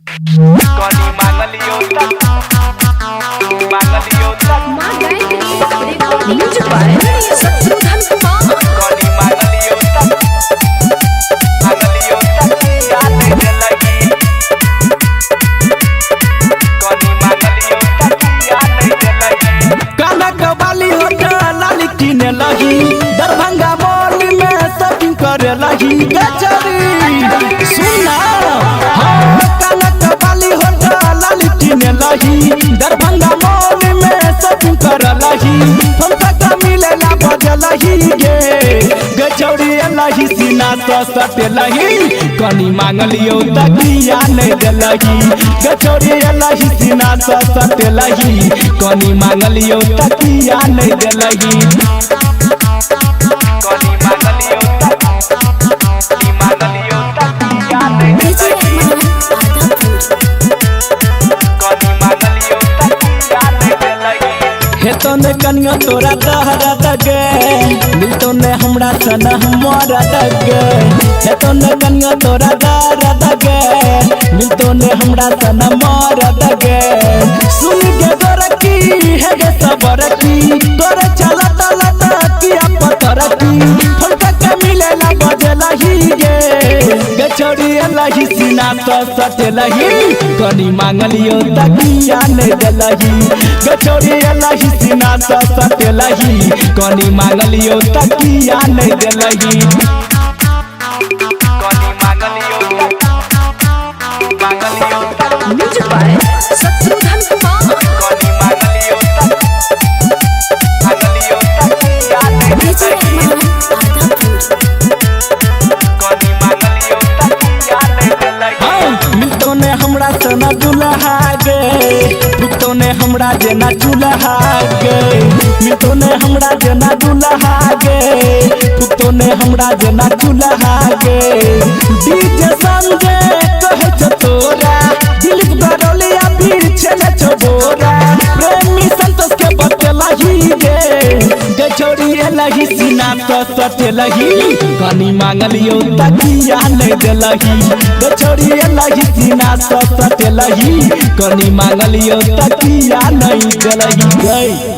कनी मांगलियो तक माँ गायत्री म्यूजिक बाय शत्रुघ्न कुमार। कनी मांगलियो तक याद लगी। कनी मांगलियो तक याद लगी। कनक वाली होटल लाली किने लगी, दरभंगा मॉल में शॉपिंग करे लगी। बेचारी सुना हाँ, कनक वाली होटल लाली किने लगी, दरभंगा मॉल में शॉपिंग करे लगी। हम तक मिलेला बजे लगी गे गचौड़ी लही सीना तो सटे लही। कनी मांगलियो तकिया नहीं देलही, गचौड़ी लही सीना तो सटे लही। कनी मांगलियो तकिया नहीं देलही। कनी मांगलियो तक याद लगी। कनी मांगलियो तक याद लगी। हेतो ने कनिया तोरा दहरा दगे, मिलतो ने हमरा सन हमारा दगे। हेतो ने कनिया तोरा दहरा दगे, मिलतो ने हमरा सन हमारा दगे। सुन के गोरकी है गे सबरकी, तोरे चला तला किया पतरकी। हम तक मिलेला बजे लही गे गचौड़ी लही सीना तो सटे लही। कनी मांगलियो तकिया नहीं देलही, गचौड़ी लही सीना तो सटे लही। कनी मांगलियो तकिया नहीं देलही। कनी मांगलियो तक म्यूजिक बाय शत्रुघ्न कुमार। कनी मांगलियो तक याद लगी। कनी मांगलियो तक याद लगी। हाँ, मिलतो ने हमरा सना दुल्हा गे, भुगतो ने हमरा जेना चूल्हा गे। मिलतो ने हमरा जेना दुल्हा गे, भुगतो ने हमरा जेना चूल्हा गे। डीजे संगे कहे छ तोरा, दिलीप बरौलिया पीछे ने छोबोरा। प्रेमी संतोष के बतेला ही गे गचौड़ी लही सीना तो सटे लही। कनी मांगलियो तकिया नहीं देलही, गचौड़ी लही सीना तो सटे लही। कनी मांगलियो तकिया नहीं देलही।